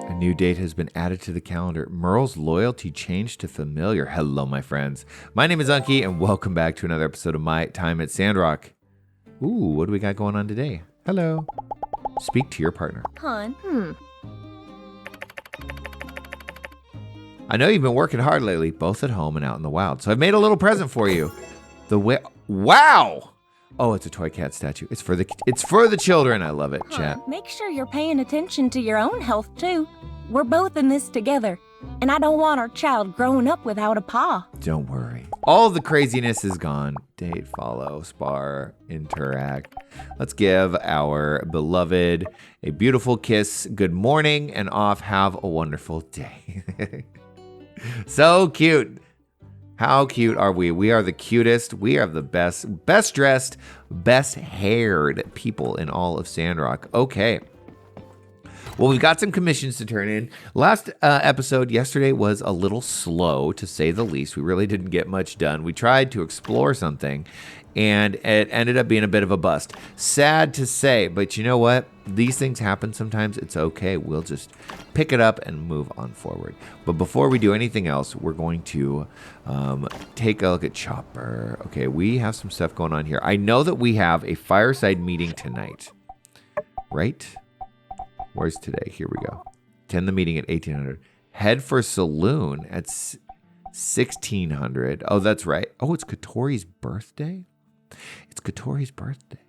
A new date has been added to the calendar. Merle's loyalty changed to familiar. Hello, my friends. My name is Unky, and welcome back to another episode of My Time at Sandrock. Ooh, what do we got going on today? Hello. Speak to your partner. Hon. I know you've been working hard lately, both at home and out in the wild, so I've made a little present for you. Wow! Oh, it's a toy cat statue. It's for the children. I love it, chat. Make sure you're paying attention to your own health, too. We're both in this together, and I don't want our child growing up without a paw. Don't worry. All the craziness is gone. Date, follow, spar, interact. Let's give our beloved a beautiful kiss. Good morning, and off. Have a wonderful day. So cute. How cute are we? We are the cutest. We are the best dressed, best haired people in all of Sandrock. Okay. Well, we've got some commissions to turn in. Last episode, yesterday, was a little slow, to say the least. We really didn't get much done. We tried to explore something, and it ended up being a bit of a bust. Sad to say, but you know what? These things happen sometimes. It's okay. We'll just pick it up and move on forward. But before we do anything else, we're going to take a look at Chopper. Okay, we have some stuff going on here. I know that we have a fireside meeting tonight, right? Where's today? Here we go. Attend the meeting at 1800. Head for saloon at 1600. Oh, that's right. Oh, it's Katori's birthday? It's Katori's birthday.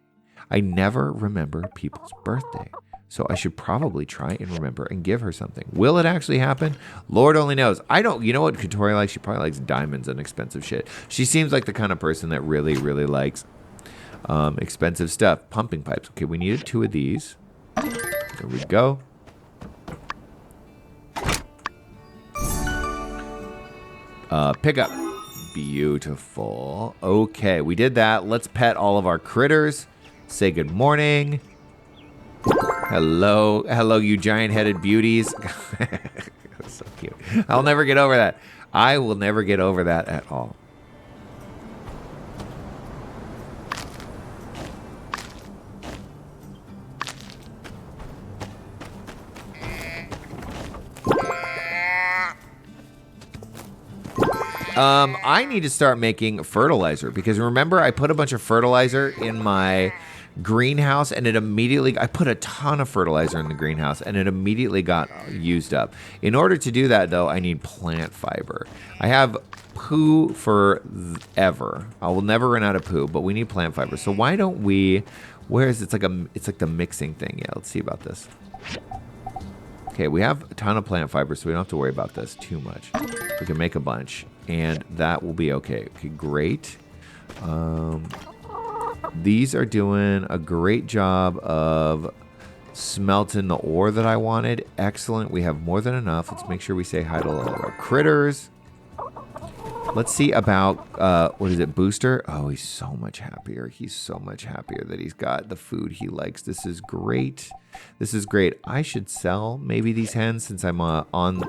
I never remember people's birthday, so I should probably try and remember and give her something. Will it actually happen? Lord only knows. I don't. You know what Katori likes? She probably likes diamonds and expensive shit. She seems like the kind of person that really, really likes expensive stuff. Pumping pipes. Okay, we needed 2 of these. There we go. Pick up. Beautiful. Okay, we did that. Let's pet all of our critters. Say good morning. Hello, you giant-headed beauties. So cute. I'll never get over that. I will never get over that at all. I need to start making fertilizer, because remember I put a bunch of fertilizer in my greenhouse and I put a ton of fertilizer in the greenhouse and it immediately got used up. In order to do that though, I need plant fiber. I have poo forever. I will never run out of poo, but we need plant fiber. So why don't we, it's like the mixing thing. Yeah, let's see about this. Okay, we have a ton of plant fiber, so we don't have to worry about this too much. We can make a bunch, and that will be okay. Okay, great. These are doing a great job of smelting the ore that I wanted. Excellent. We have more than enough. Let's make sure we say hi to all of our critters. Let's see about, what is it, Booster? Oh, he's so much happier. He's so much happier that he's got the food he likes. This is great. This is great. I should sell maybe these hens, since I'm on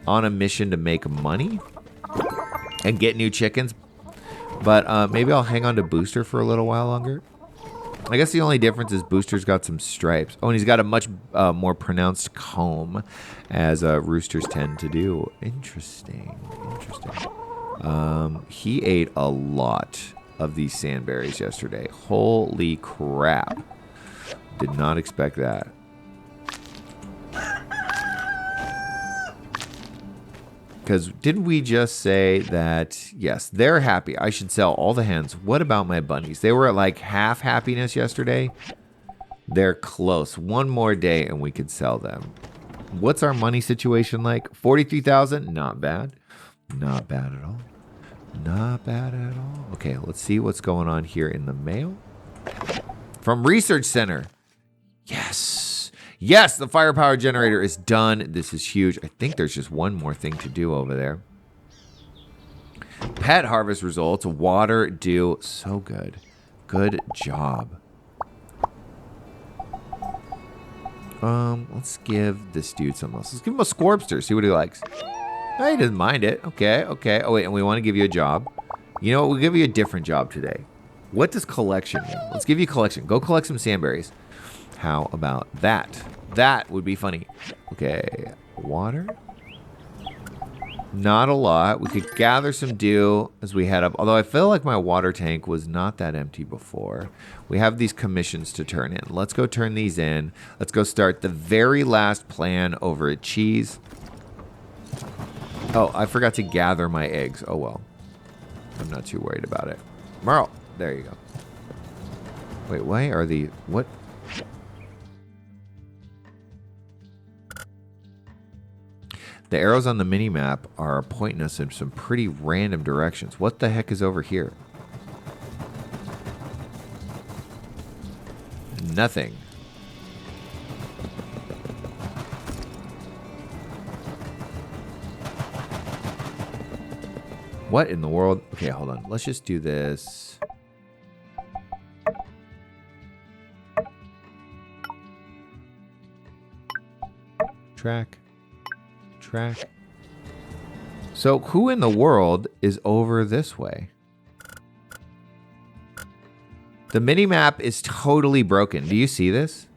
a mission to make money and get new chickens. But maybe I'll hang on to Booster for a little while longer. I guess the only difference is Booster's got some stripes. Oh, and he's got a much more pronounced comb, as roosters tend to do. Interesting. He ate a lot of these sandberries yesterday. Holy crap. Did not expect that. Because didn't we just say that, yes, they're happy. I should sell all the hens. What about my bunnies? They were at like half happiness yesterday. They're close. One more day and we could sell them. What's our money situation like? 43,000? Not bad. Not bad at all. Not bad at all. Okay, let's see what's going on here in the mail. From Research Center. Yes. Yes, the firepower generator is done. This is huge. I think there's just one more thing to do over there. Pet harvest results. Water due. So good. Good job. Let's give this dude something else. Let's give him a Scorpster. See what he likes. Oh, he doesn't mind it. Okay. Oh, wait. And we want to give you a job. You know what? We'll give you a different job today. What does collection mean? Let's give you collection. Go collect some sandberries. How about that? That would be funny. Okay, water. Not a lot. We could gather some dew as we head up. Although I feel like my water tank was not that empty before. We have these commissions to turn in. Let's go turn these in. Let's go start the very last plan over at Cheese. Oh, I forgot to gather my eggs. Oh, well. I'm not too worried about it. Merle. There you go. Wait, why are the... What? The arrows on the mini-map are pointing us in some pretty random directions. What the heck is over here? Nothing. What in the world? Okay, hold on. Let's just do this. Track. So who in the world is over this way? The mini-map is totally broken. Do you see this?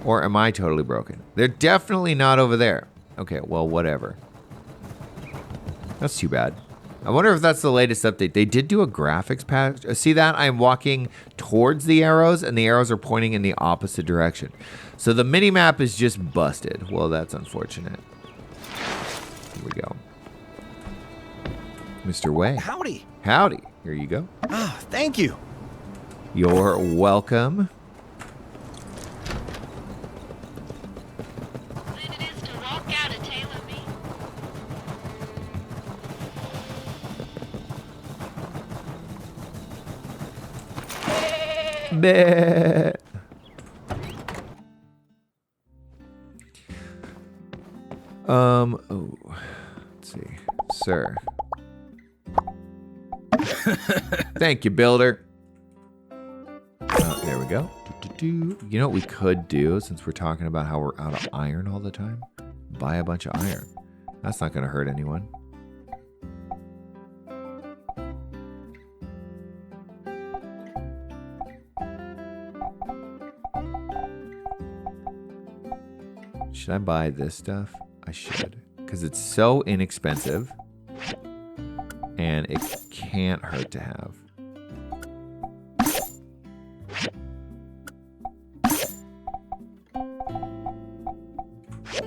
Or am I totally broken? They're definitely not over there. Okay, well, whatever. That's too bad. I wonder if that's the latest update. They did do a graphics patch. See that? I'm walking towards the arrows, and the arrows are pointing in the opposite direction. So the mini-map is just busted. Well, that's unfortunate. Here we go. Mr. Way. Howdy. Howdy. Here you go. Ah, thank you. You're welcome. It is to walk out a tailor me. Bleh. Oh, let's see. Sir. Thank you, builder. There we go. You know what we could do, since we're talking about how we're out of iron all the time? Buy a bunch of iron. That's not going to hurt anyone. Should I buy this stuff? I should. Because it's so inexpensive. And it can't hurt to have.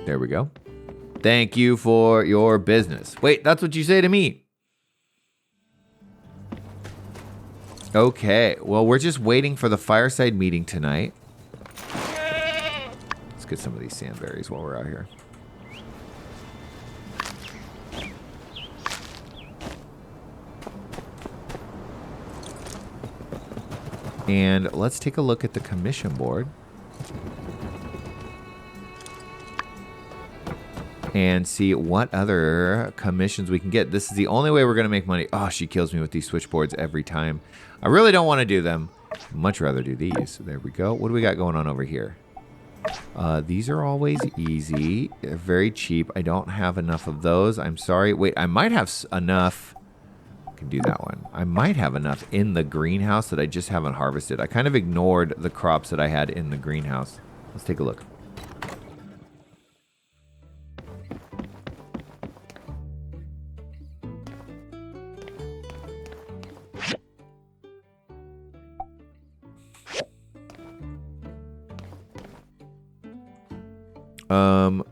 There we go. Thank you for your business. Wait, that's what you say to me. Okay, well, we're just waiting for the fireside meeting tonight. Let's get some of these sandberries while we're out here. And let's take a look at the commission board. And see what other commissions we can get. This is the only way we're going to make money. Oh, she kills me with these switchboards every time. I really don't want to do them. Much rather do these. There we go. What do we got going on over here? These are always easy. They're very cheap. I don't have enough of those. I'm sorry. Wait, I might have enough. I can do that one. I might have enough in the greenhouse that I just haven't harvested. I kind of ignored the crops that I had in the greenhouse. Let's take a look.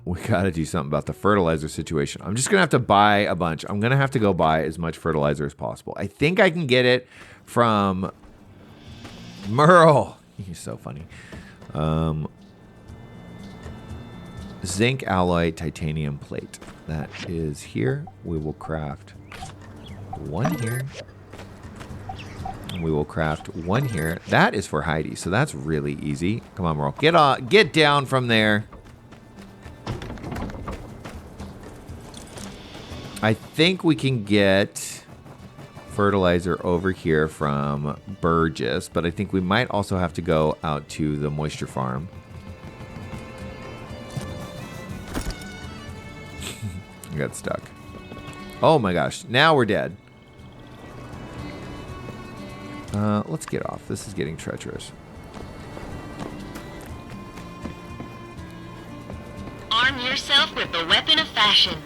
We gotta do something about the fertilizer situation. I'm just gonna have to buy a bunch. I'm gonna have to go buy as much fertilizer as possible. I think I can get it from Merle. He's so funny. Zinc alloy titanium plate. That is here. We will craft one here. We will craft one here. That is for Heidi, so that's really easy. Come on, Merle. Get down from there. I think we can get fertilizer over here from Burgess, but I think we might also have to go out to the moisture farm. I got stuck. Oh my gosh, now we're dead. Let's get off. This is getting treacherous. Arm yourself with the weapon of fashion.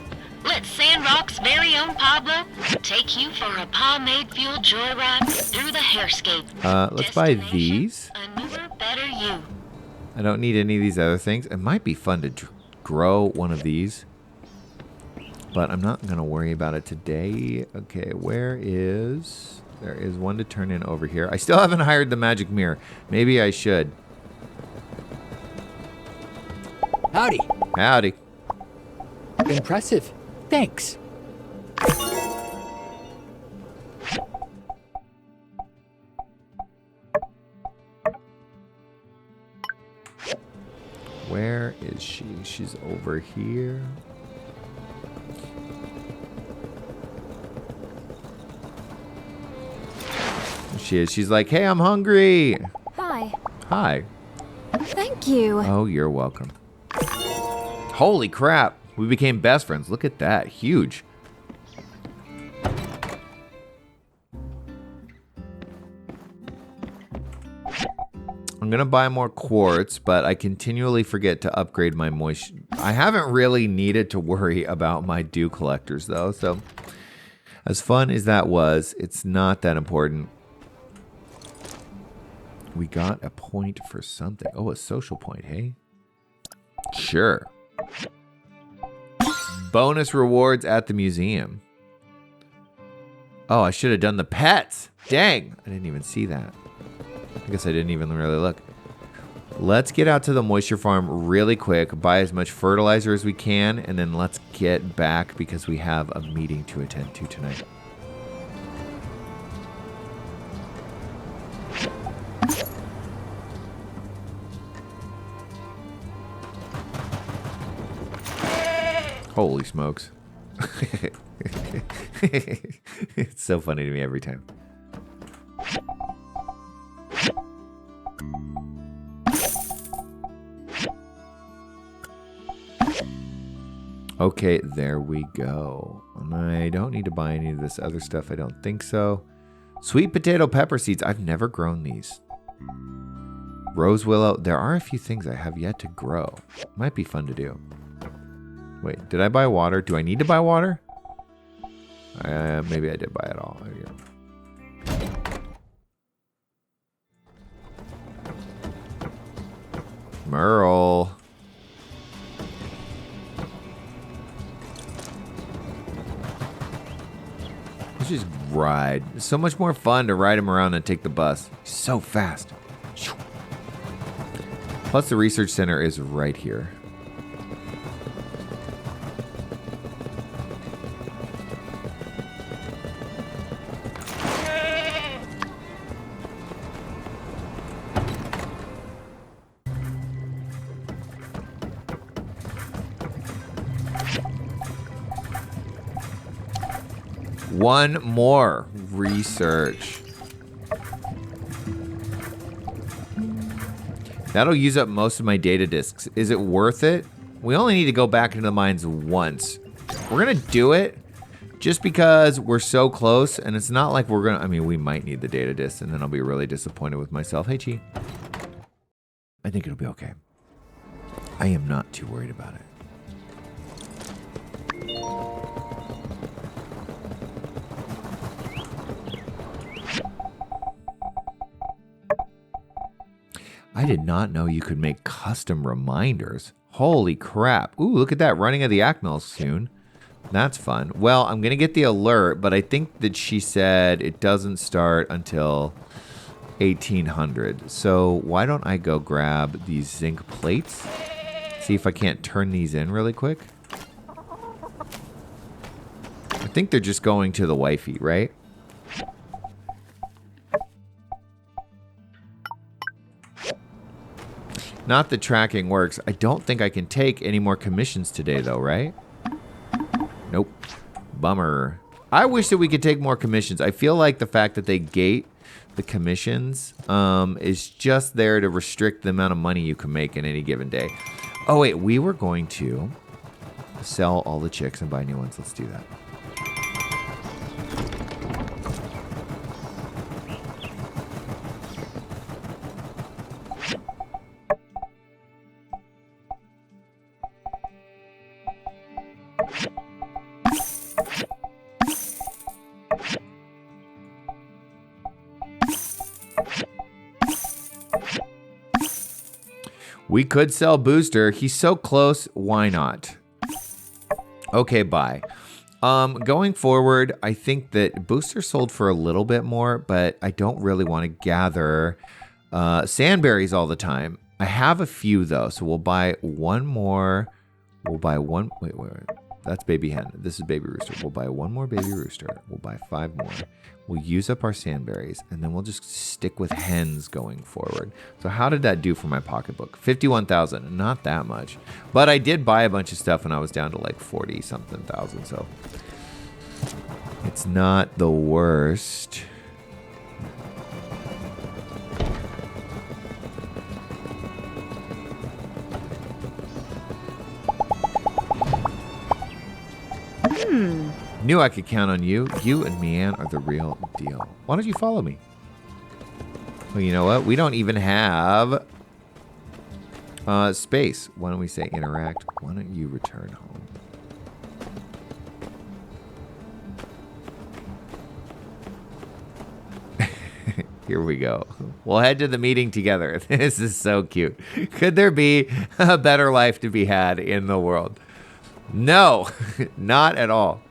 Let Sandrock's very own Pablo take you for a pomade-fueled joyride through the hairscape. Let's buy Destination, these. A newer, better you. I don't need any of these other things. It might be fun to grow one of these, but I'm not going to worry about it today. Okay, where is... There is one to turn in over here. I still haven't hired the magic mirror. Maybe I should. Howdy. Howdy. Impressive. Thanks. Where is she? She's over here. She is. She's like, hey, I'm hungry. Hi. Hi. Thank you. Oh, you're welcome. Holy crap. We became best friends. Look at that. Huge. I'm going to buy more quartz, but I continually forget to upgrade my moisture. I haven't really needed to worry about my dew collectors, though. So, as fun as that was, it's not that important. We got a point for something. Oh, a social point, hey? Sure. Bonus rewards at the museum. Oh, I should have done the pets. Dang, I didn't even see that. I guess I didn't even really look. Let's get out to the moisture farm really quick, buy as much fertilizer as we can, and then let's get back because we have a meeting to attend to tonight. Holy smokes. It's so funny to me every time. Okay, there we go. And I don't need to buy any of this other stuff. I don't think so. Sweet potato pepper seeds. I've never grown these. Rose willow. There are a few things I have yet to grow. Might be fun to do. Wait, did I buy water? Do I need to buy water? Maybe I did buy it all. There you go. Merle. Let's just ride. It's so much more fun to ride him around and take the bus. He's so fast. Plus the research center is right here. One more research. That'll use up most of my data disks. Is it worth it? We only need to go back into the mines once. We're going to do it just because we're so close, and it's not like we're going to... I mean, we might need the data disks, and then I'll be really disappointed with myself. Hey, Chi. I think it'll be okay. I am not too worried about it. I did not know you could make custom reminders. Holy crap. Ooh, look at that. Running of the Act Mill soon. That's fun. Well, I'm going to get the alert, but I think that she said it doesn't start until 1800. So why don't I go grab these zinc plates? See if I can't turn these in really quick. I think they're just going to the wifey, right? Not that tracking works. I don't think I can take any more commissions today, though, right? Nope. Bummer. I wish that we could take more commissions. I feel like the fact that they gate the commissions is just there to restrict the amount of money you can make in any given day. Oh, wait. We were going to sell all the chicks and buy new ones. Let's do that. We could sell Booster. He's so close. Why not? Okay, bye. Going forward, I think that Booster sold for a little bit more, but I don't really want to gather sandberries all the time. I have a few though, so we'll buy one more. We'll buy one. Wait. That's baby hen. This is baby rooster. We'll buy one more baby rooster. We'll buy 5 more. We'll use up our sandberries, and then we'll just stick with hens going forward. So how did that do for my pocketbook? 51,000. Not that much. But I did buy a bunch of stuff, and I was down to like 40-something thousand. So it's not the worst. Knew I could count on you. You and Mian are the real deal. Why don't you follow me? Well, you know what? We don't even have space. Why don't we say interact? Why don't you return home? Here we go. We'll head to the meeting together. This is so cute. Could there be a better life to be had in the world? No, not at all.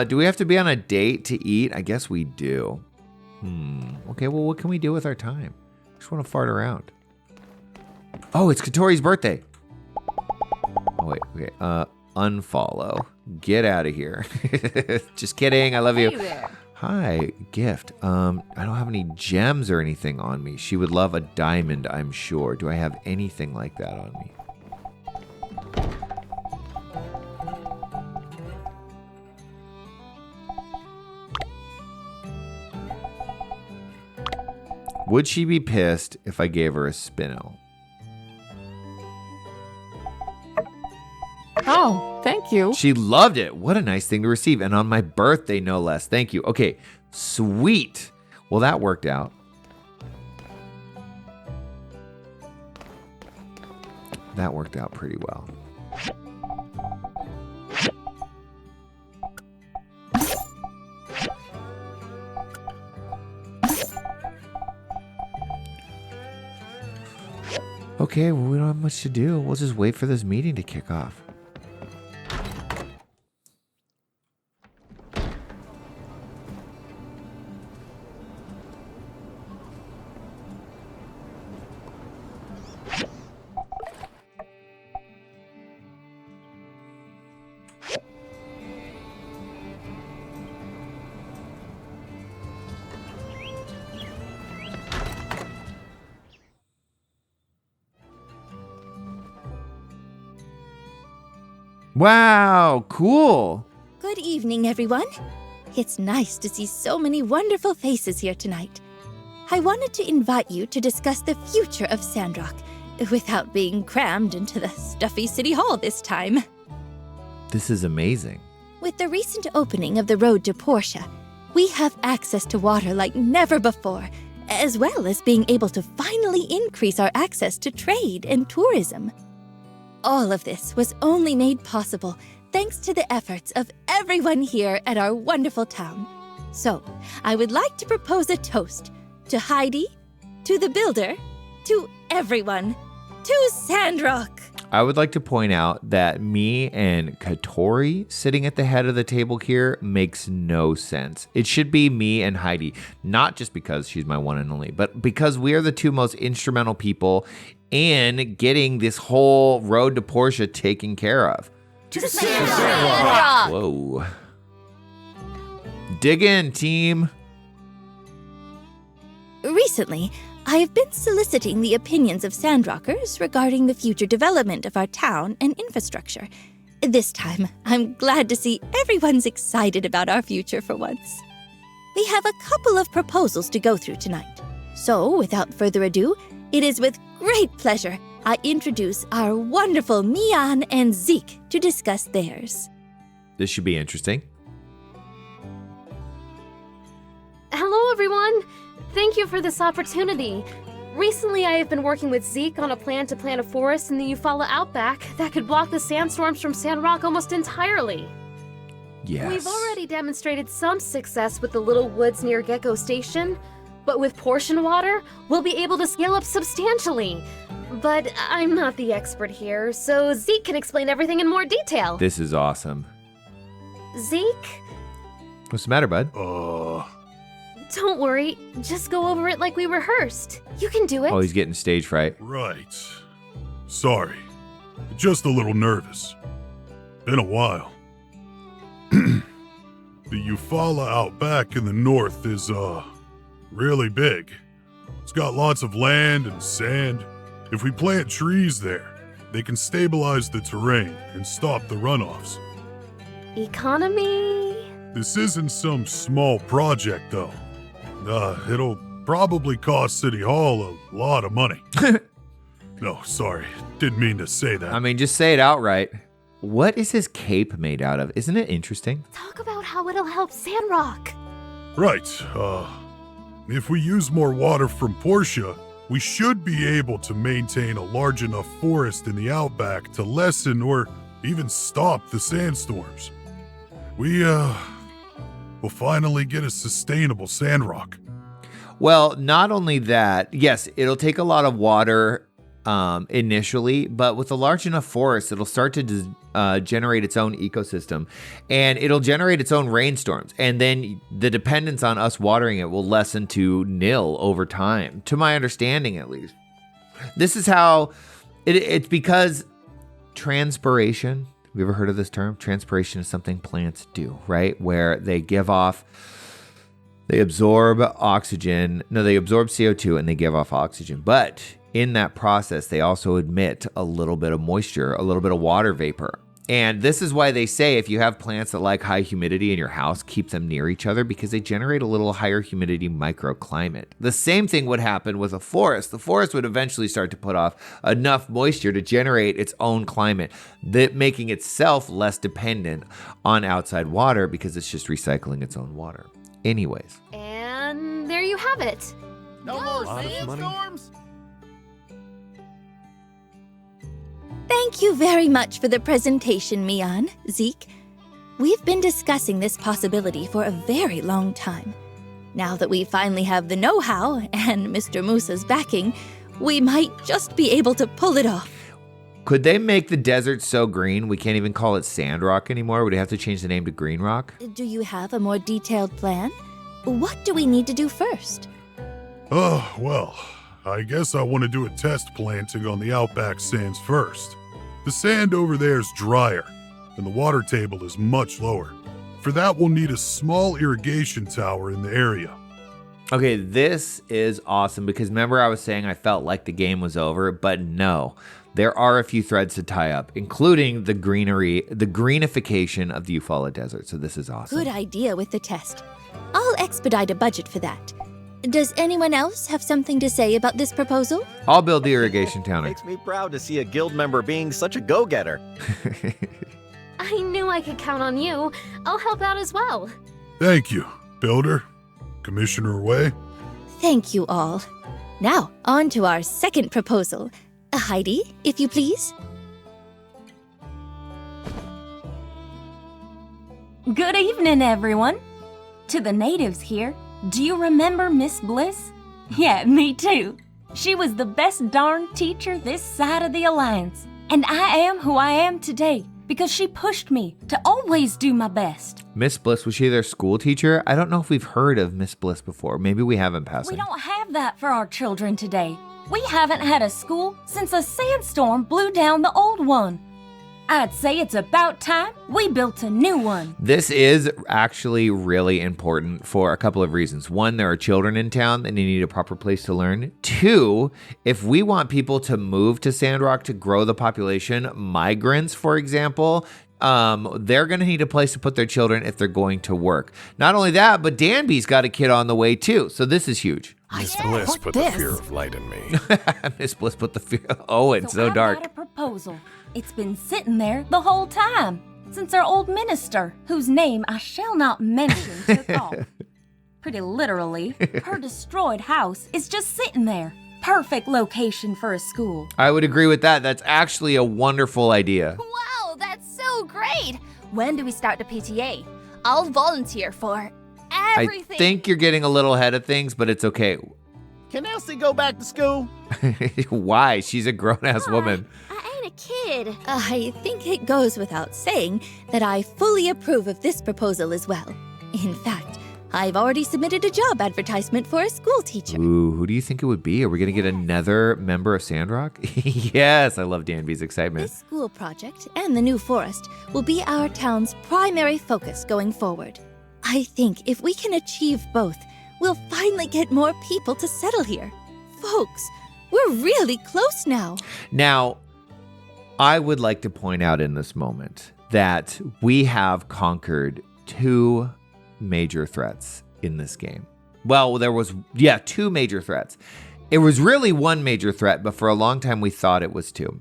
Do we have to be on a date to eat? I guess we do. Okay, well, what can we do with our time? Just want to fart around. Oh, it's Katori's birthday. Oh, wait, okay. Unfollow. Get out of here. Just kidding. I love you. Hey there. Hi, gift. I don't have any gems or anything on me. She would love a diamond, I'm sure. Do I have anything like that on me? Would she be pissed if I gave her a spinel? Oh, thank you. She loved it. What a nice thing to receive. And on my birthday, no less. Thank you. Okay, sweet. Well, that worked out. That worked out pretty well. Okay, well, we don't have much to do. We'll just wait for this meeting to kick off. Wow, cool. Good evening, everyone. It's nice to see so many wonderful faces here tonight. I wanted to invite you to discuss the future of Sandrock without being crammed into the stuffy city hall this time. This is amazing. With the recent opening of the road to Portia, we have access to water like never before, as well as being able to finally increase our access to trade and tourism. All of this was only made possible thanks to the efforts of everyone here at our wonderful town. So, I would like to propose a toast to Heidi, to the builder, to everyone, to Sandrock. I would like to point out that me and Katori sitting at the head of the table here makes no sense. It should be me and Heidi, not just because she's my one and only, but because we are the two most instrumental people in getting this whole road to Portia taken care of. To Sandrock. Whoa. Dig in, team. Recently, I have been soliciting the opinions of Sandrockers regarding the future development of our town and infrastructure. This time, I'm glad to see everyone's excited about our future for once. We have a couple of proposals to go through tonight. So, without further ado, it is with great pleasure I introduce our wonderful Mian and Zeke to discuss theirs. This should be interesting. Thank you for this opportunity. Recently, I have been working with Zeke on a plan to plant a forest in the Eufaula outback that could block the sandstorms from Sandrock almost entirely. Yes. We've already demonstrated some success with the little woods near Gecko Station, but with portion water, we'll be able to scale up substantially. But I'm not the expert here, so Zeke can explain everything in more detail. This is awesome. Zeke? What's the matter, bud? Don't worry, just go over it like we rehearsed. You can do it. Oh, he's getting stage fright. Right. Sorry. Just a little nervous. Been a while. The Eufaula out back in the north is, really big. It's got lots of land and sand. If we plant trees there, they can stabilize the terrain and stop the runoffs. Economy? This isn't some small project, though. It'll probably cost City Hall a lot of money. No, sorry. Didn't mean to say that. I mean, just say it outright. What is his cape made out of? Isn't it interesting? Talk about how it'll help Sandrock. Right. If we use more water from Portia, we should be able to maintain a large enough forest in the outback to lessen or even stop the sandstorms. We'll finally get a sustainable Sandrock. Well, not only that, yes, it'll take a lot of water initially, but with a large enough forest, it'll start to generate its own ecosystem, and it'll generate its own rainstorms. And then the dependence on us watering it will lessen to nil over time, to my understanding at least. This is how it's because transpiration. Have you ever heard of this term? Transpiration is something plants do, right? Where they absorb oxygen. No, they absorb CO2 and they give off oxygen. But in that process, they also emit a little bit of moisture, a little bit of water vapor. And this is why they say if you have plants that like high humidity in your house, keep them near each other because they generate a little higher humidity microclimate. The same thing would happen with a forest. The forest would eventually start to put off enough moisture to generate its own climate, making itself less dependent on outside water because it's just recycling its own water. Anyways. And there you have it. No more sandstorms? Thank you very much for the presentation, Mian, Zeke. We've been discussing this possibility for a very long time. Now that we finally have the know-how and Mr. Musa's backing, we might just be able to pull it off. Could they make the desert so green we can't even call it Sandrock anymore? Would they have to change the name to Green Rock? Do you have a more detailed plan? What do we need to do first? Well, I guess I want to do a test planting on the outback sands first. The sand over there is drier, and the water table is much lower. For that, we'll need a small irrigation tower in the area. Okay, this is awesome because remember I was saying I felt like the game was over, but no. There are a few threads to tie up, including the greenification of the Eufaula Desert, so this is awesome. Good idea with the test. I'll expedite a budget for that. Does anyone else have something to say about this proposal? I'll build the irrigation tower. Makes me proud to see a guild member being such a go-getter. I knew I could count on you. I'll help out as well. Thank you, Builder. Commissioner Way. Thank you all. Now, on to our second proposal. Heidi, if you please. Good evening, everyone. To the natives here, do you remember Miss Bliss? Yeah, me too. She was the best darn teacher this side of the Alliance. And I am who I am today because she pushed me to always do my best. Miss Bliss, was she their school teacher? I don't know if we've heard of Miss Bliss before. Maybe we haven't passed. We don't have that for our children today. We haven't had a school since a sandstorm blew down the old one. I'd say it's about time we built a new one. This is actually really important for a couple of reasons. One, there are children in town and they need a proper place to learn. Two, if we want people to move to Sandrock to grow the population, migrants, for example, they're going to need a place to put their children if they're going to work. Not only that, but Danby's got a kid on the way too. So this is huge. Miss Bliss put the fear of light in me. Miss Bliss put the fear. Oh, it's so dark. I've got a proposal. It's been sitting there the whole time since our old minister, whose name I shall not mention, took off. Pretty literally, her destroyed house is just sitting there. Perfect location for a school. I would agree with that. That's actually a wonderful idea. Wow, that's so great! When do we start the PTA? I'll volunteer for everything. I think you're getting a little ahead of things, but it's okay. Can Elsie go back to school? Why? She's a grown-ass woman. I ain't a kid. I think it goes without saying that I fully approve of this proposal as well. In fact, I've already submitted a job advertisement for a school teacher. Ooh, who do you think it would be? Are we going to get another member of Sandrock? Yes, I love Danby's excitement. This school project and the new forest will be our town's primary focus going forward. I think if we can achieve both, we'll finally get more people to settle here. Folks, we're really close now. Now, I would like to point out in this moment that we have conquered 2 major threats in this game. Well, there was, 2 major threats. It was really 1 major threat, but for a long time we thought it was 2.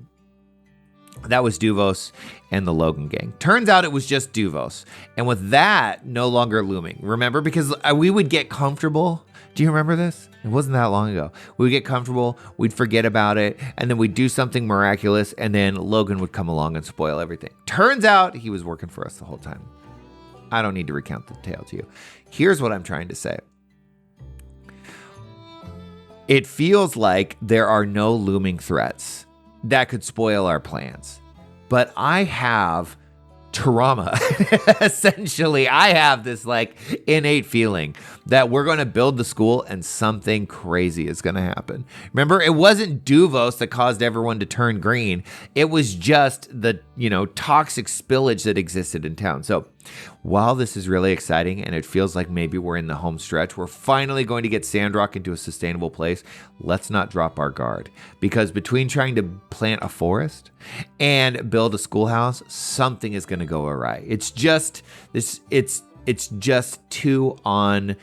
That was Duvos and the Logan gang. Turns out it was just Duvos. And with that no longer looming, remember? Because we would get comfortable. Do you remember this? It wasn't that long ago. We would get comfortable, we'd forget about it, and then we'd do something miraculous, and then Logan would come along and spoil everything. Turns out he was working for us the whole time. I don't need to recount the tale to you. Here's what I'm trying to say. It feels like there are no looming threats that could spoil our plans. But I have trauma. Essentially, I have this like innate feeling that we're going to build the school and something crazy is going to happen. Remember, it wasn't Duvos that caused everyone to turn green. It was just the, toxic spillage that existed in town. So while this is really exciting and it feels like maybe we're in the home stretch, we're finally going to get Sandrock into a sustainable place. Let's not drop our guard, because between trying to plant a forest and build a schoolhouse, something is going to go awry. It's just this. It's just too on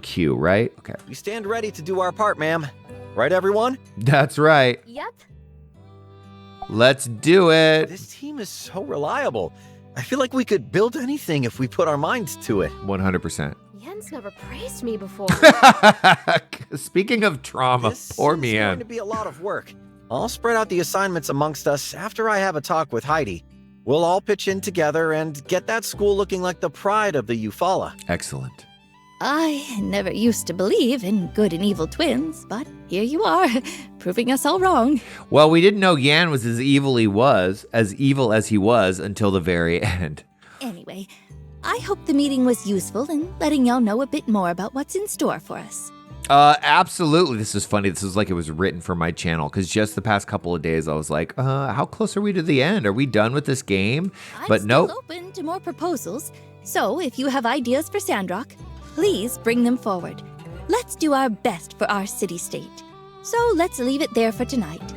cue, right? Okay. We stand ready to do our part, ma'am. Right, everyone? That's right. Yep. Let's do it. This team is so reliable. I feel like we could build anything if we put our minds to it. 100%. Yen's never praised me before. Speaking of trauma, poor This is going Mian. to be a lot of work. I'll spread out the assignments amongst us after I have a talk with Heidi. We'll all pitch in together and get that school looking like the pride of the Eufaula. Excellent. I never used to believe in good and evil twins, but here you are, proving us all wrong. Well, we didn't know Yan was as evil as he was until the very end. Anyway, I hope the meeting was useful in letting y'all know a bit more about what's in store for us. Absolutely. This is funny. This is like it was written for my channel, because just the past couple of days I was like, how close are we to the end? Are we done with this game? I'm still open to more proposals, so if you have ideas for Sandrock, please bring them forward. Let's do our best for our city-state. So let's leave it there for tonight.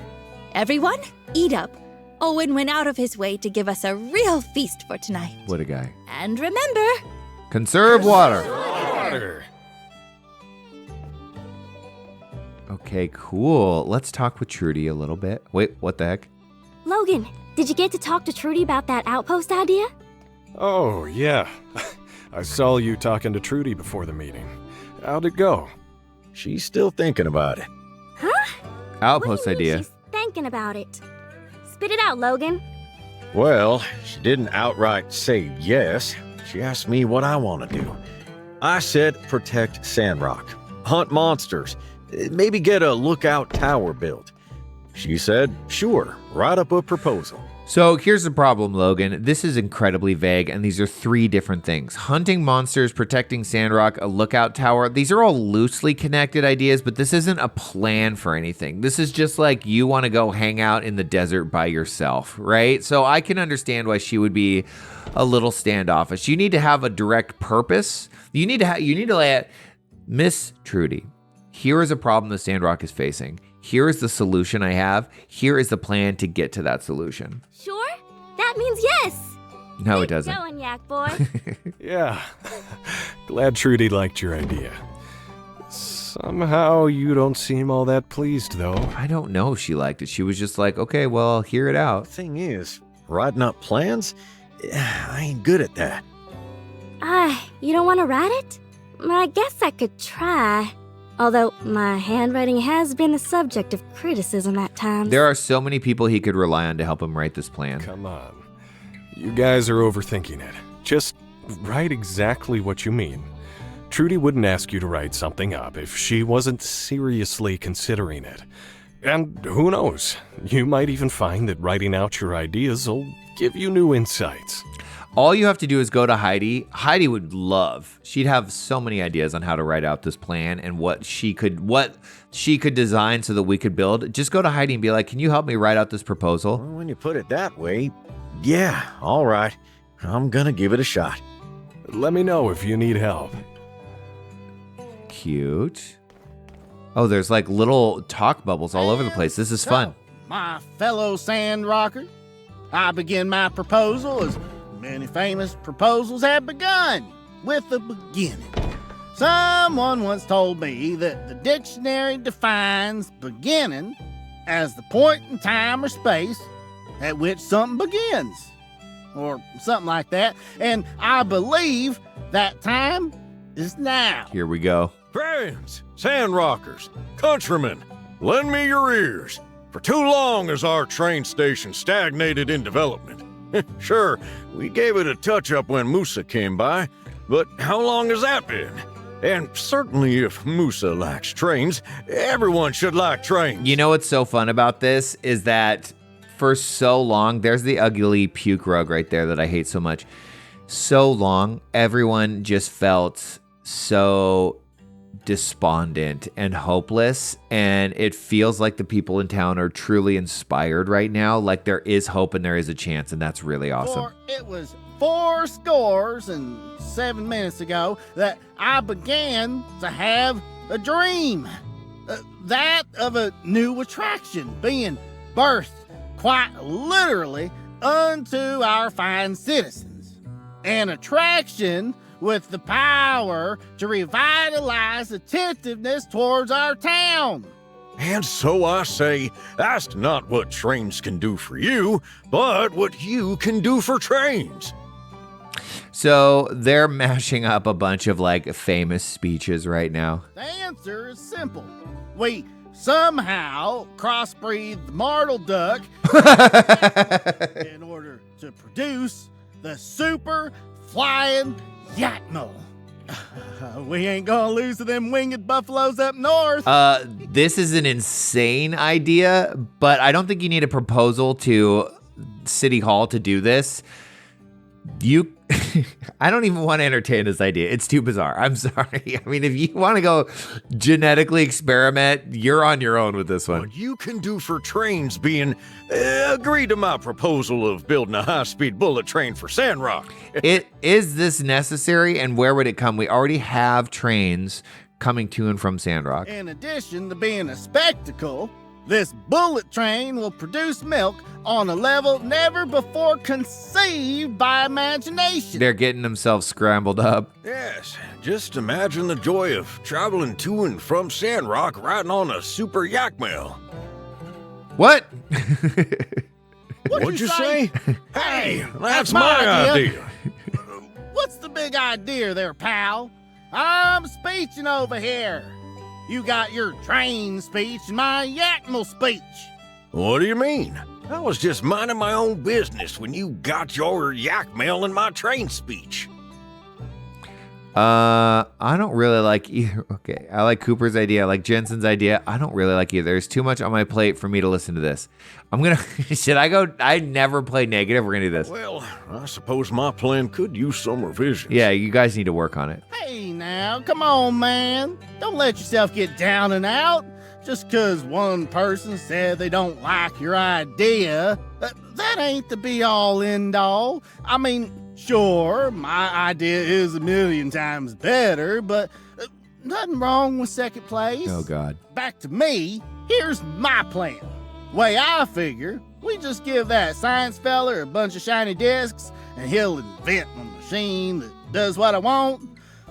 Everyone, eat up. Owen went out of his way to give us a real feast for tonight. What a guy. And remember, Conserve water. Water. Okay, cool. Let's talk with Trudy a little bit. Wait, what the heck? Logan, did you get to talk to Trudy about that outpost idea? Oh, yeah. I saw you talking to Trudy before the meeting. How'd it go? She's still thinking about it. Huh? Outpost What do you mean idea. she's thinking about it? Spit it out, Logan. Well, she didn't outright say yes. She asked me what I want to do. I said protect Sandrock, hunt monsters, maybe get a lookout tower built. She said, sure, write up a proposal. So here's the problem, Logan. This is incredibly vague, and these are 3 different things. Hunting monsters, protecting Sandrock, a lookout tower. These are all loosely connected ideas, but this isn't a plan for anything. This is just like you want to go hang out in the desert by yourself, right? So I can understand why she would be a little standoffish. You need to have a direct purpose. You need to let Miss Trudy, here is a problem that Sandrock is facing. Here is the solution I have. Here is the plan to get to that solution. Sure? That means yes. No, it Keep doesn't. going, Yak Boy. Yeah. Glad Trudy liked your idea. Somehow you don't seem all that pleased, though. I don't know if she liked it. She was just like, okay, well, I'll hear it out. Thing is, writing up plans? I ain't good at that. You don't want to write it? I guess I could try. Although my handwriting has been the subject of criticism at times. There are so many people he could rely on to help him write this plan. Come on. You guys are overthinking it. Just write exactly what you mean. Trudy wouldn't ask you to write something up if she wasn't seriously considering it. And who knows? You might even find that writing out your ideas will give you new insights. All you have to do is go to Heidi. Heidi would love. She'd have so many ideas on how to write out this plan and what she could design so that we could build. Just go to Heidi and be like, "Can you help me write out this proposal?" Well, when you put it that way, yeah, all right. I'm gonna give it a shot. Let me know if you need help. Cute. Oh, there's like little talk bubbles all over the place. This is fun. My fellow Sandrocker, I begin my proposal as many famous proposals have begun, with a beginning. Someone once told me that the dictionary defines beginning as the point in time or space at which something begins, or something like that, and I believe that time is now. Here we go. Friends, Sandrockers, countrymen, lend me your ears. For too long has our train station stagnated in development. Sure, we gave it a touch-up when Musa came by, but how long has that been? And certainly if Musa likes trains, everyone should like trains. You know what's so fun about this is that for so long, there's the ugly puke rug right there that I hate so much. So long, everyone just felt so despondent and hopeless, and it feels like the people in town are truly inspired right now, like there is hope and there is a chance, and that's really awesome. For it was 407 minutes ago that I began to have a dream, that of a new attraction being birthed quite literally unto our fine citizens, an attraction with the power to revitalize attentiveness towards our town. And so I say, ask not what trains can do for you, but what you can do for trains. So they're mashing up a bunch of like famous speeches right now. The answer is simple. We somehow crossbreed the martle duck in order to produce the super flying Yakmo. We ain't gonna lose to them winged buffaloes up north. This is an insane idea, but I don't think you need a proposal to City Hall to do this. I don't even want to entertain this idea. It's too bizarre. I'm sorry. I mean, if you want to go genetically experiment, you're on your own with this one. What you can do for trains being, agree to my proposal of building a high-speed bullet train for Sandrock. Is this necessary, and where would it come? We already have trains coming to and from Sandrock. In addition to being a spectacle, this bullet train will produce milk on a level never before conceived by imagination. They're getting themselves scrambled up. Yes, just imagine the joy of traveling to and from Sandrock riding on a super yak mail. What? What'd you say? Hey, that's my idea. What's the big idea there, pal? I'm speeching over here. You got your train speech and my Yakmal speech. What do you mean? I was just minding my own business when you got your yak mail in my train speech. I don't really like either. Okay, I like Cooper's idea. I like Jensen's idea. I don't really like either. There's too much on my plate for me to listen to this. Should I go? I never play negative. We're gonna do this. Well, I suppose my plan could use some revisions. Yeah, you guys need to work on it. Hey now, come on, man. Don't let yourself get down and out. Just 'cause one person said they don't like your idea, that ain't the be-all, end-all. I mean, sure, my idea is a million times better, but nothing wrong with second place. Oh, God. Back to me, here's my plan. Way I figure, we just give that science feller a bunch of shiny discs, and he'll invent a machine that does what I want.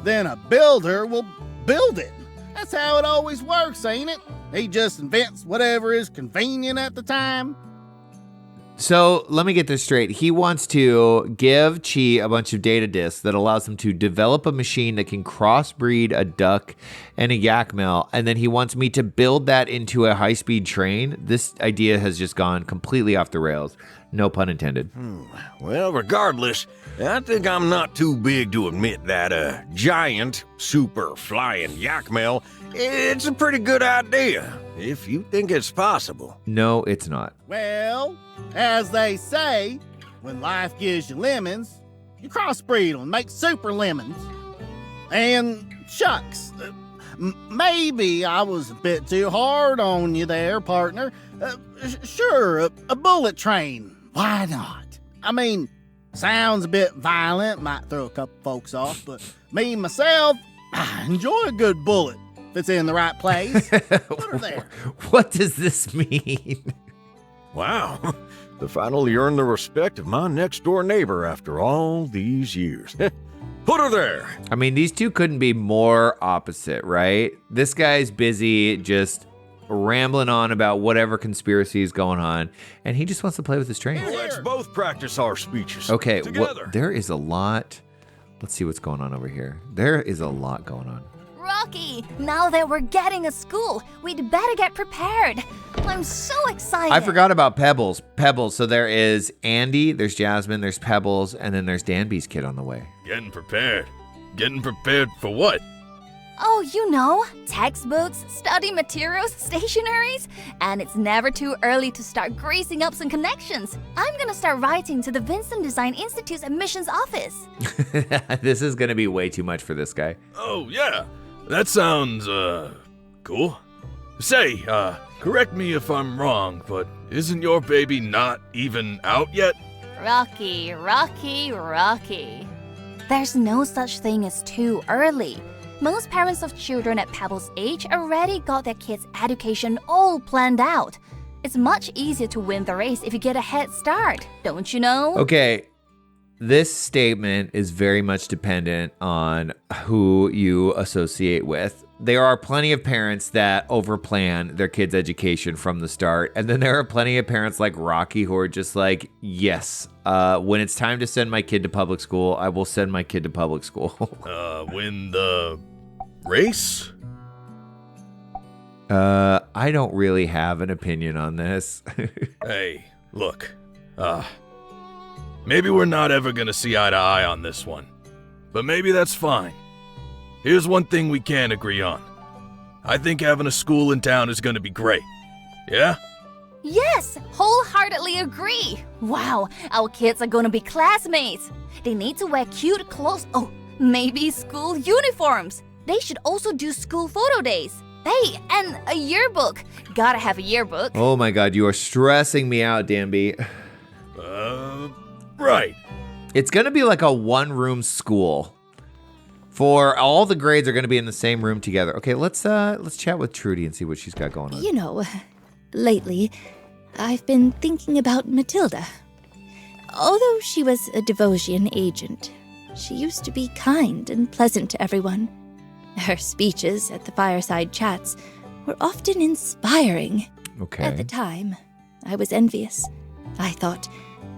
Then a builder will build it. That's how it always works, ain't it? He just invents whatever is convenient at the time. So let me get this straight. He wants to give Chi a bunch of data disks that allows him to develop a machine that can crossbreed a duck and a yak male, and then he wants me to build that into a high-speed train. This idea has just gone completely off the rails. No pun intended. Well, regardless, I think I'm not too big to admit that a giant, super flying yak male, it's a pretty good idea, if you think it's possible. No, it's not. Well, as they say, when life gives you lemons, you crossbreed them and make super lemons. And shucks, maybe I was a bit too hard on you there, partner. Sure, a bullet train. Why not? I mean, sounds a bit violent, might throw a couple folks off, but me, myself, I enjoy a good bullet if it's in the right place. Put her there. What does this mean? Wow, to finally earn the respect of my next-door neighbor after all these years. Put her there. I mean, these two couldn't be more opposite, right? This guy's busy just rambling on about whatever conspiracy is going on, and he just wants to play with his train. Let's both practice our speeches. Okay, together. There is a lot. Let's see what's going on over here. There is a lot going on. Rocky, now that we're getting a school, we'd better get prepared. I'm so excited. I forgot about Pebbles. So there is Andy, there's Jasmine, there's Pebbles, and then there's Danby's kid on the way. Getting prepared. Getting prepared for what? Oh, you know, textbooks, study materials, stationaries, and it's never too early to start greasing up some connections. I'm gonna start writing to the Vincent Design Institute's admissions office. This is gonna be way too much for this guy. Oh, yeah. That sounds, cool. Say, correct me if I'm wrong, but isn't your baby not even out yet? Rocky. There's no such thing as too early. Most parents of children at Pebble's age already got their kids' education all planned out. It's much easier to win the race if you get a head start, don't you know? Okay, this statement is very much dependent on who you associate with. There are plenty of parents that overplan their kids' education from the start, and then there are plenty of parents like Rocky who are just like, yes, when it's time to send my kid to public school, I will send my kid to public school. Win the race? I don't really have an opinion on this. Hey, look, maybe we're not ever gonna see eye to eye on this one, but maybe that's fine. Here's one thing we can agree on. I think having a school in town is gonna be great. Yeah? Yes, wholeheartedly agree. Wow, our kids are gonna be classmates. They need to wear cute clothes. Oh, maybe school uniforms. They should also do school photo days. Hey, and a yearbook. Gotta have a yearbook. Oh my god, you are stressing me out, Danby. Right. It's gonna be like a one-room school. For all the grades are gonna be in the same room together. Okay, let's chat with Trudy and see what she's got going on. You know, lately, I've been thinking about Matilda. Although she was a Devosian agent, she used to be kind and pleasant to everyone. Her speeches at the fireside chats were often inspiring. Okay. At the time, I was envious. I thought,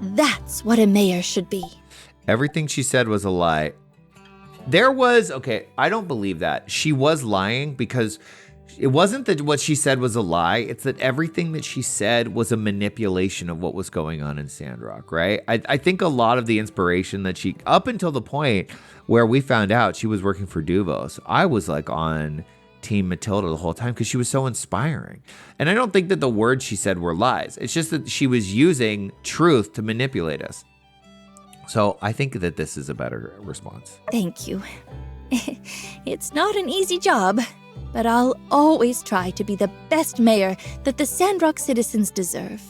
that's what a mayor should be. Everything she said was a lie. Okay, I don't believe that. She was lying because it wasn't that what she said was a lie. It's that everything that she said was a manipulation of what was going on in Sandrock, right? I think a lot of the inspiration that she, up until the point where we found out she was working for Duvos, I was like on Team Matilda the whole time because she was so inspiring. And I don't think that the words she said were lies. It's just that she was using truth to manipulate us. So I think that this is a better response. Thank you. It's not an easy job, but I'll always try to be the best mayor that the Sandrock citizens deserve.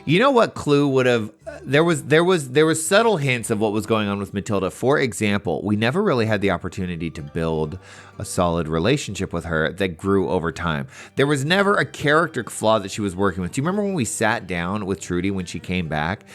You know what clue would have there was subtle hints of what was going on with Matilda. For example, we never really had the opportunity to build a solid relationship with her that grew over time. There was never a character flaw that she was working with. Do you remember when we sat down with Trudy when she came back?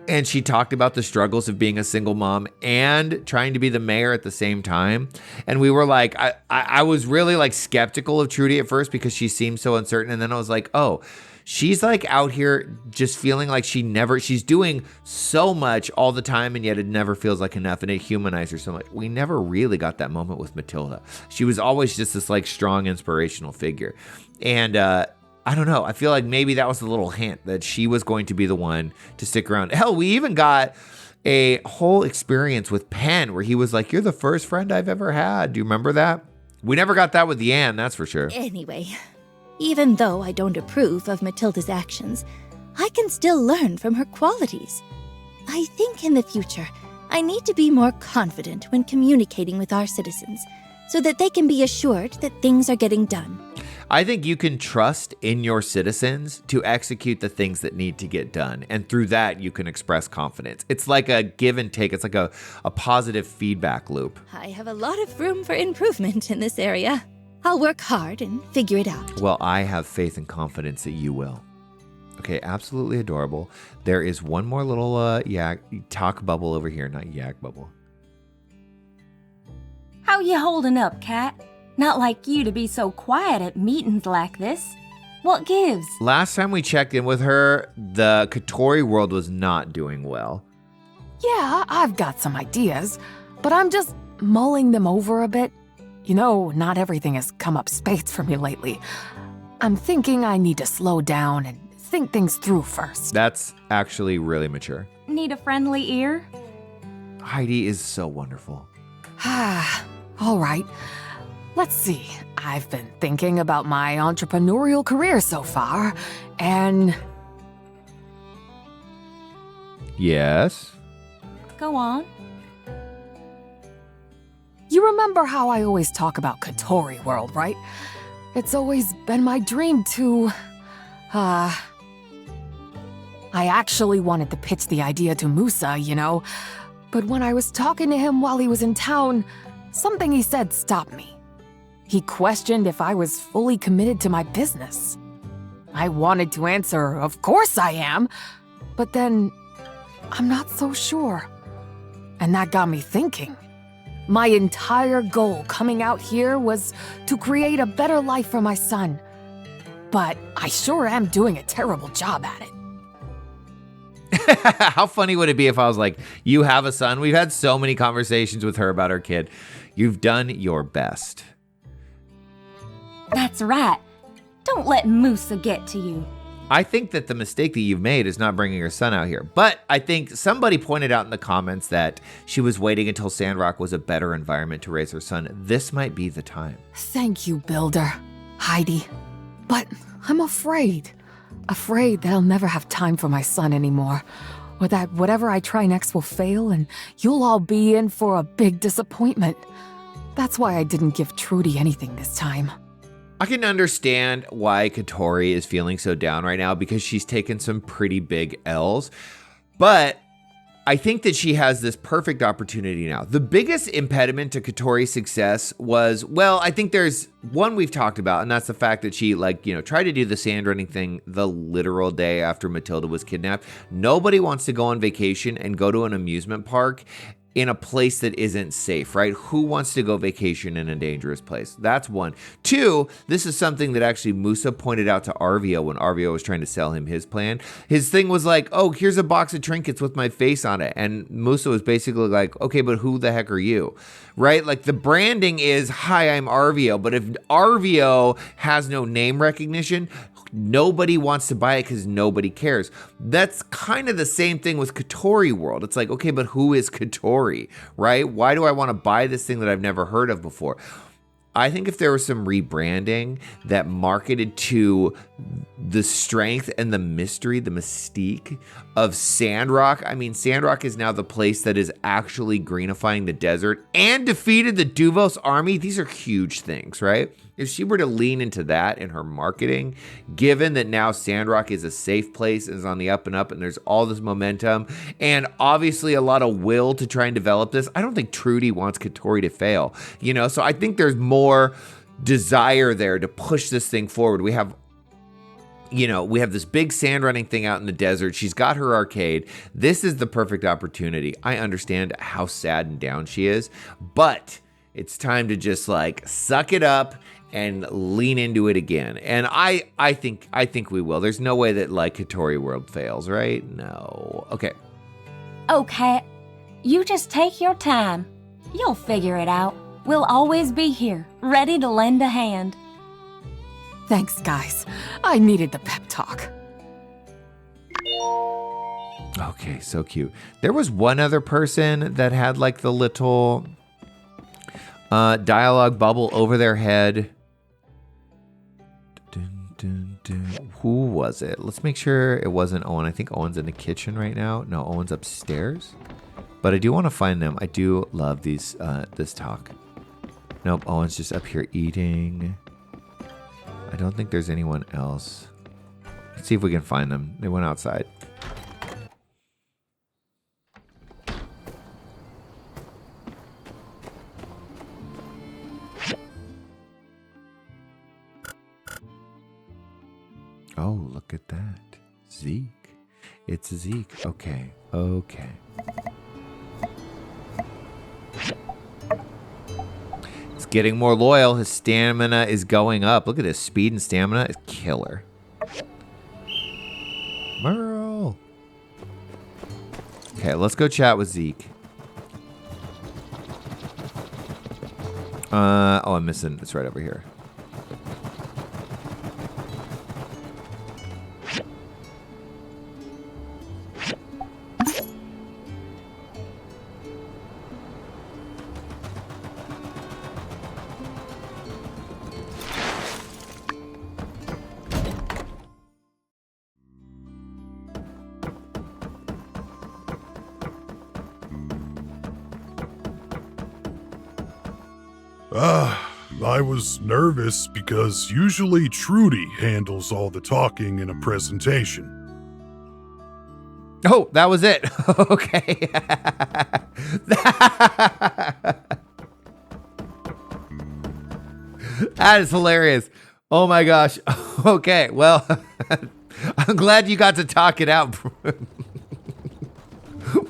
And she talked about the struggles of being a single mom and trying to be the mayor at the same time. And we were like, I was really like skeptical of Trudy at first because she seemed so uncertain. And then I was like, oh, She's like out here just feeling like she's doing so much all the time, and yet it never feels like enough, and it humanized her so much. We never really got that moment with Matilda. She was always just this like strong, inspirational figure. And I don't know. I feel like maybe that was a little hint that she was going to be the one to stick around. Hell, we even got a whole experience with Penn where he was like, "You're the first friend I've ever had." Do you remember that? We never got that with Yan, that's for sure. Anyway, even though I don't approve of Matilda's actions, I can still learn from her qualities. I think in the future, I need to be more confident when communicating with our citizens so that they can be assured that things are getting done. I think you can trust in your citizens to execute the things that need to get done. And through that, you can express confidence. It's like a give and take. It's like a positive feedback loop. I have a lot of room for improvement in this area. I'll work hard and figure it out. Well, I have faith and confidence that you will. Okay, absolutely adorable. There is one more little talk bubble over here, not yak bubble. How you holding up, Cat? Not like you to be so quiet at meetings like this. What gives? Last time we checked in with her, the Katori world was not doing well. Yeah, I've got some ideas, but I'm just mulling them over a bit. You know, not everything has come up spades for me lately. I'm thinking I need to slow down and think things through first. That's actually really mature. Need a friendly ear? Heidi is so wonderful. All right. Let's see. I've been thinking about my entrepreneurial career so far, and... Yes? Go on. You remember how I always talk about Katori World, right? It's always been my dream to... I actually wanted to pitch the idea to Musa, you know, but when I was talking to him while he was in town, something he said stopped me. He questioned if I was fully committed to my business. I wanted to answer, of course I am, but then I'm not so sure. And that got me thinking. My entire goal coming out here was to create a better life for my son. But I sure am doing a terrible job at it. How funny would it be if I was like, you have a son? We've had so many conversations with her about her kid. You've done your best. That's right. Don't let Musa get to you. I think that the mistake that you've made is not bringing your son out here. But I think somebody pointed out in the comments that she was waiting until Sandrock was a better environment to raise her son. This might be the time. Thank you, Builder, Heidi. But I'm afraid that I'll never have time for my son anymore. Or that whatever I try next will fail and you'll all be in for a big disappointment. That's why I didn't give Trudy anything this time. I can understand why Katori is feeling so down right now because she's taken some pretty big L's. But I think that she has this perfect opportunity now. The biggest impediment to Katori's success was, well, I think there's one we've talked about, and that's the fact that she, tried to do the sand running thing the literal day after Matilda was kidnapped. Nobody wants to go on vacation and go to an amusement park in a place that isn't safe, right? Who wants to go vacation in a dangerous place? That's one. Two, this is something that actually Musa pointed out to Arvio when Arvio was trying to sell him his plan. His thing was like, oh, here's a box of trinkets with my face on it. And Musa was basically like, okay, but who the heck are you? Right? Like the branding is, hi, I'm Arvio. But if Arvio has no name recognition, nobody wants to buy it because nobody cares. That's kind of the same thing with Katori World. It's like, okay, but who is Katori, right? Why do I want to buy this thing that I've never heard of before? I think if there was some rebranding that marketed to the strength and the mystery, the mystique of Sandrock. I mean, Sandrock is now the place that is actually greenifying the desert and defeated the Duvos army. These are huge things, right? If she were to lean into that in her marketing, given that now Sandrock is a safe place, is on the up and up, and there's all this momentum, and obviously a lot of will to try and develop this, I don't think Trudy wants Katori to fail, you know? So I think there's more desire there to push this thing forward. We have this big sand running thing out in the desert. She's got her arcade. This is the perfect opportunity. I understand how sad and down she is, but It's time to just like suck it up and lean into it again. And I think we will. There's no way that like Hitori World fails, right? No. Okay. Okay, you just take your time. You'll figure it out. We'll always be here, ready to lend a hand. Thanks, guys. I needed the pep talk. Okay, so cute. There was one other person that had like the little dialogue bubble over their head. Who was it? Let's make sure it wasn't Owen. I think Owen's in the kitchen right now. No, Owen's upstairs. But I do want to find them. I do love these this talk. Nope, Owen's just up here eating. I don't think there's anyone else. Let's see if we can find them. They went outside. Oh, look at that. Zeke. It's Zeke. Okay. Okay. It's getting more loyal. His stamina is going up. Look at this. Speed and stamina is killer. Merle. Okay, let's go chat with Zeke. Oh, I'm missing. It's right over here. I was nervous because usually Trudy handles all the talking in a presentation. Oh, that was it. Okay. That is hilarious. Oh my gosh. Okay, well, I'm glad you got to talk it out.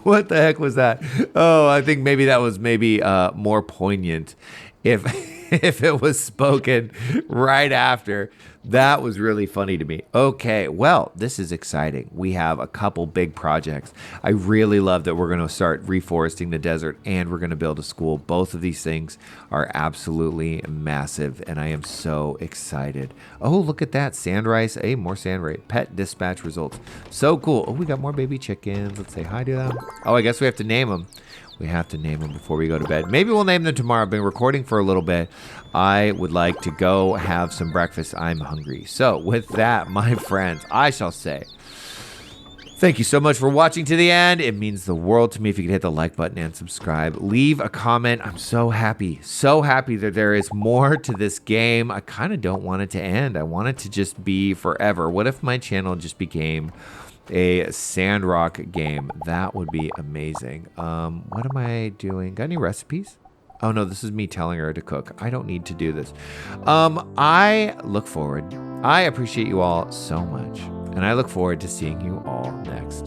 What the heck was that? Oh, I think maybe that was more poignant if it was spoken right after. That was really funny to me. Okay, well, this is exciting. We have a couple big projects. I really love that we're going to start reforesting the desert and we're going to build a school. Both of these things are absolutely massive, and I am so excited. Oh, look at that. Sand rice. Hey, more sand rice. Pet dispatch results. So cool. Oh, we got more baby chickens. Let's say hi to them. Oh, I guess we have to name them. We have to name them before we go to bed. Maybe we'll name them tomorrow. I've been recording for a little bit. I would like to go have some breakfast. I'm hungry. So with that, my friends, I shall say thank you so much for watching to the end. It means the world to me if you could hit the like button and subscribe. Leave a comment. I'm so happy that there is more to this game. I kind of don't want it to end. I want it to just be forever. What if my channel just became a Sandrock game? That would be amazing. What am I doing? Got any recipes? Oh no, this is me telling her to cook. I don't need to do this. I look forward. I appreciate you all so much, and I look forward to seeing you all next